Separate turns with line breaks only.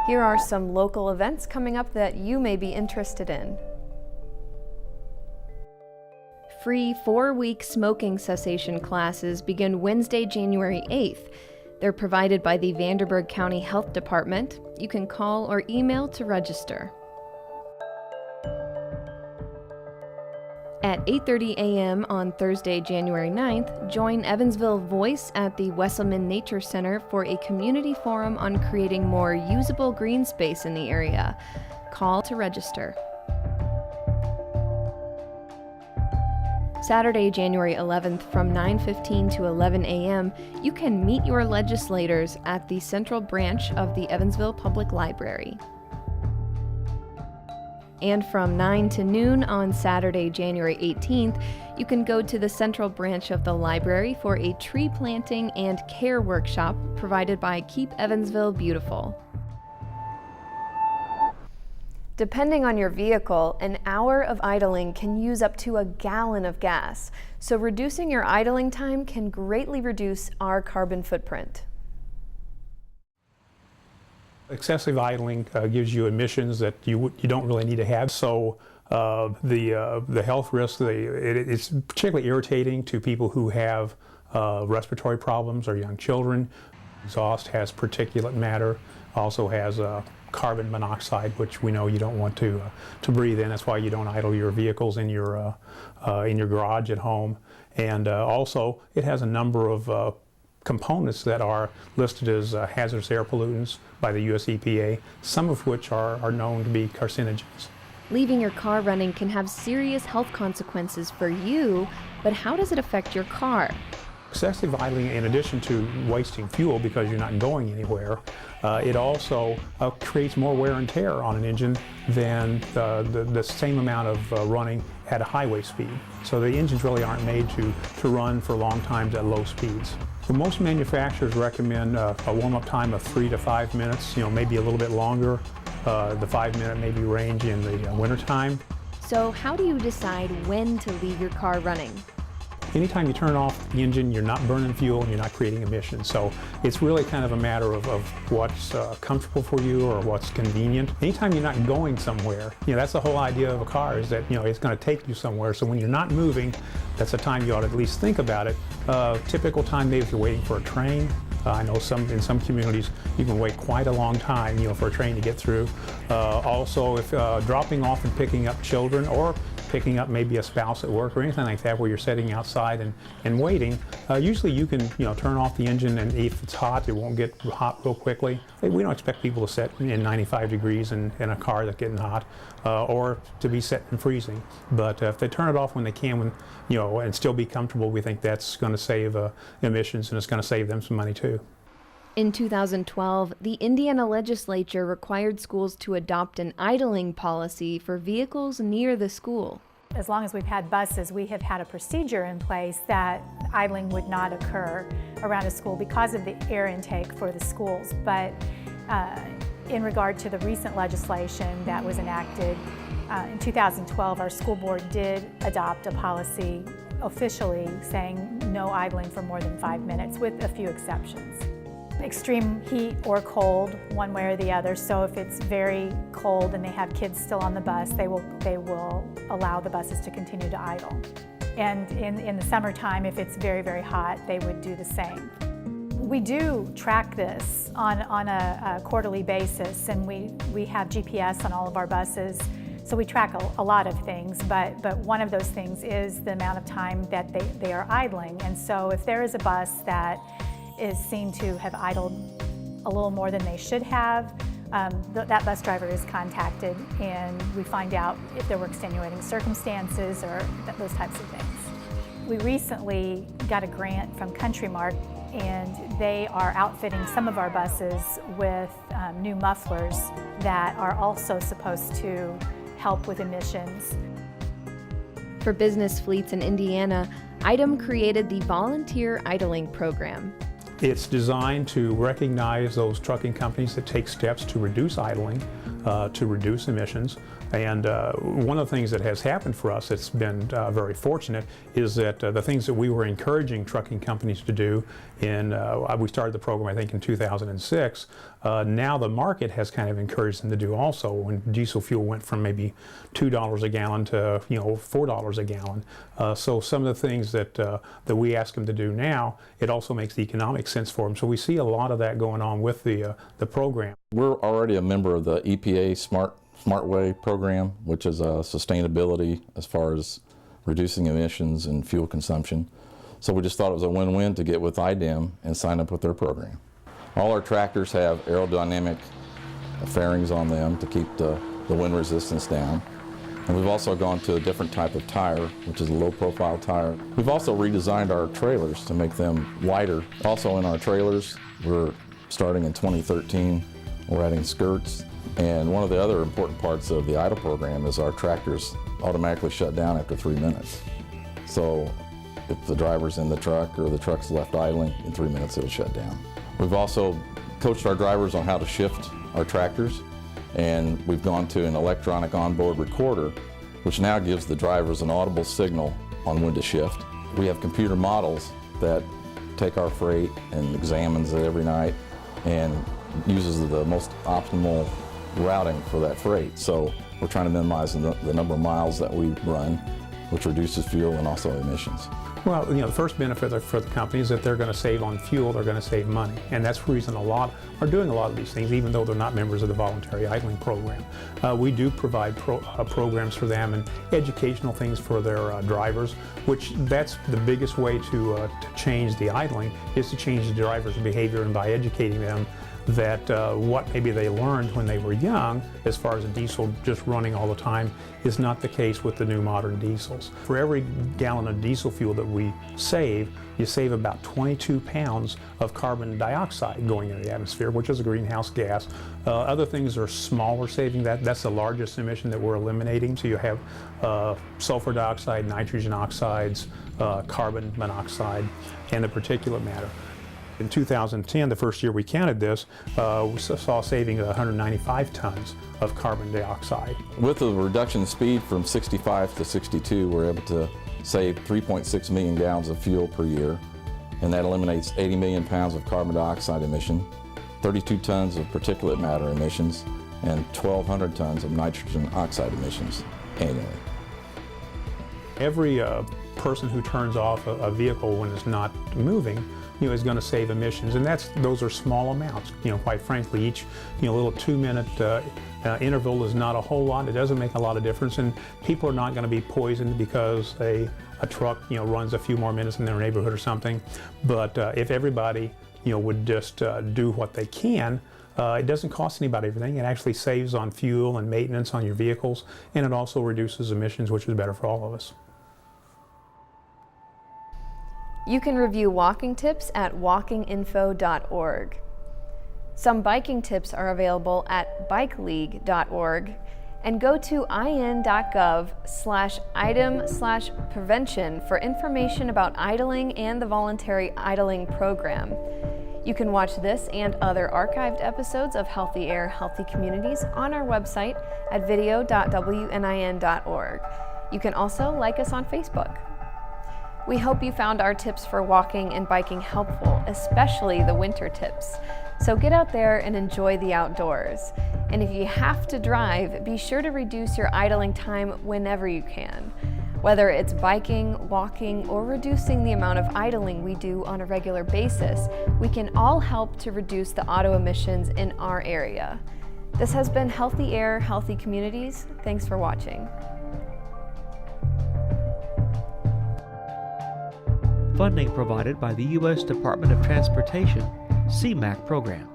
Here are some local events coming up that you may be interested in. Free 4-week smoking cessation classes begin Wednesday, January 8th. They're provided by the Vanderburgh County Health Department. You can call or email to register. At 8:30 a.m. on Thursday, January 9th, join Evansville Voice at the Wesselman Nature Center for a community forum on creating more usable green space in the area. Call to register. Saturday, January 11th from 9:15 to 11 a.m., you can meet your legislators at the Central Branch of the Evansville Public Library. And from 9 to noon on Saturday, January 18th, you can go to the Central Branch of the library for a tree planting and care workshop provided by Keep Evansville Beautiful. Depending on your vehicle, an hour of idling can use up to a gallon of gas. So reducing your idling time can greatly reduce our carbon footprint.
Excessive idling gives you emissions that you don't really need to have. So the health risks, it's particularly irritating to people who have respiratory problems or young children. Exhaust has particulate matter, also has carbon monoxide, which we know you don't want to breathe in. That's why you don't idle your vehicles in your garage at home. And also, it has a number of components that are listed as hazardous air pollutants by the US EPA, some of which are known to be carcinogens.
Leaving your car running can have serious health consequences for you, but how does it affect your car?
Excessive idling, in addition to wasting fuel because you're not going anywhere, it also creates more wear and tear on an engine than the same amount of running at a highway speed. So the engines really aren't made to run for long times at low speeds. So most manufacturers recommend a warm-up time of 3 to 5 minutes, maybe a little bit longer, the 5-minute maybe range in the wintertime.
So how do you decide when to leave your car running?
Anytime you turn off the engine, you're not burning fuel and you're not creating emissions. So it's really kind of a matter of what's comfortable for you or what's convenient. Anytime you're not going somewhere, that's the whole idea of a car, is that it's going to take you somewhere. So when you're not moving, that's the time you ought to at least think about it. Typical time, maybe if you're waiting for a train. I know in some communities you can wait quite a long time, for a train to get through. Also, if dropping off and picking up children, or picking up maybe a spouse at work or anything like that where you're sitting outside and waiting, usually you can turn off the engine, and if it's hot, it won't get hot real quickly. We don't expect people to sit in 95 degrees in a car that's getting hot, or to be set in freezing. But if they turn it off when they can, and still be comfortable, we think that's going to save emissions, and it's going to save them some money too.
In 2012, the Indiana legislature required schools to adopt an idling policy for vehicles near the school.
As long as we've had buses, we have had a procedure in place that idling would not occur around a school because of the air intake for the schools. But in regard to the recent legislation that was enacted in 2012, our school board did adopt a policy officially saying no idling for more than 5 minutes, with a few exceptions. Extreme heat or cold, one way or the other. So if it's very cold and they have kids still on the bus, they will allow the buses to continue to idle. And in the summertime, if it's very, very hot, they would do the same. We do track this on a quarterly basis, and we have GPS on all of our buses. So we track a lot of things, but one of those things is the amount of time that they are idling. And so if there is a bus that is seen to have idled a little more than they should have, that bus driver is contacted, and we find out if there were extenuating circumstances or those types of things. We recently got a grant from Countrymark, and they are outfitting some of our buses with new mufflers that are also supposed to help with emissions.
For business fleets in Indiana, IDEM created the Volunteer Idling Program.
It's designed to recognize those trucking companies that take steps to reduce idling, to reduce emissions. And one of the things that has happened for us that's been very fortunate is that the things that we were encouraging trucking companies to do we started the program I think in 2006, Now the market has kind of encouraged them to do also. When diesel fuel went from maybe $2 a gallon to $4 a gallon. So some of the things that we ask them to do now, it also makes the economic sense for them. So we see a lot of that going on with the program.
We're already a member of the EPA Smart Way program, which is sustainability as far as reducing emissions and fuel consumption. So we just thought it was a win-win to get with IDEM and sign up with their program. All our tractors have aerodynamic fairings on them to keep the wind resistance down. And we've also gone to a different type of tire, which is a low-profile tire. We've also redesigned our trailers to make them lighter. Also in our trailers, we're starting in 2013, we're adding skirts. And one of the other important parts of the idle program is our tractors automatically shut down after 3 minutes. So if the driver's in the truck or the truck's left idling, in 3 minutes it'll shut down. We've also coached our drivers on how to shift our tractors, and we've gone to an electronic onboard recorder, which now gives the drivers an audible signal on when to shift. We have computer models that take our freight and examines it every night and uses the most optimal routing for that freight. So we're trying to minimize the number of miles that we run, which reduces fuel and also emissions.
Well, the first benefit for the company is that they're going to save on fuel, they're going to save money. And that's the reason a lot are doing a lot of these things, even though they're not members of the voluntary idling program. We do provide programs for them and educational things for their drivers, which that's the biggest way to change the idling, is to change the driver's behavior, and by educating them that what maybe they learned when they were young, as far as a diesel just running all the time, is not the case with the new modern diesels. For every gallon of diesel fuel that we save, you save about 22 pounds of carbon dioxide going into the atmosphere, which is a greenhouse gas. Other things are smaller saving. That's the largest emission that we're eliminating. So you have sulfur dioxide, nitrogen oxides, carbon monoxide, and the particulate matter. In 2010, the first year we counted this, we saw saving of 195 tons of carbon dioxide.
With the reduction in speed from 65 to 62, we're able to save 3.6 million gallons of fuel per year, and that eliminates 80 million pounds of carbon dioxide emission, 32 tons of particulate matter emissions, and 1,200 tons of nitrogen oxide emissions annually.
Every person who turns off a vehicle when it's not moving, is going to save emissions, and those are small amounts. Quite frankly, each little 2-minute interval is not a whole lot. It doesn't make a lot of difference, and people are not going to be poisoned because a truck runs a few more minutes in their neighborhood or something. But if everybody would just do what they can, it doesn't cost anybody everything. It actually saves on fuel and maintenance on your vehicles, and it also reduces emissions, which is better for all of us.
You can review walking tips at walkinginfo.org. Some biking tips are available at bikeleague.org, and go to in.gov/item/prevention for information about idling and the voluntary idling program. You can watch this and other archived episodes of Healthy Air, Healthy Communities on our website at video.wnin.org. You can also like us on Facebook. We hope you found our tips for walking and biking helpful, especially the winter tips. So get out there and enjoy the outdoors. And if you have to drive, be sure to reduce your idling time whenever you can. Whether it's biking, walking, or reducing the amount of idling we do on a regular basis, we can all help to reduce the auto emissions in our area. This has been Healthy Air, Healthy Communities. Thanks for watching.
Funding provided by the U.S. Department of Transportation CMAQ program.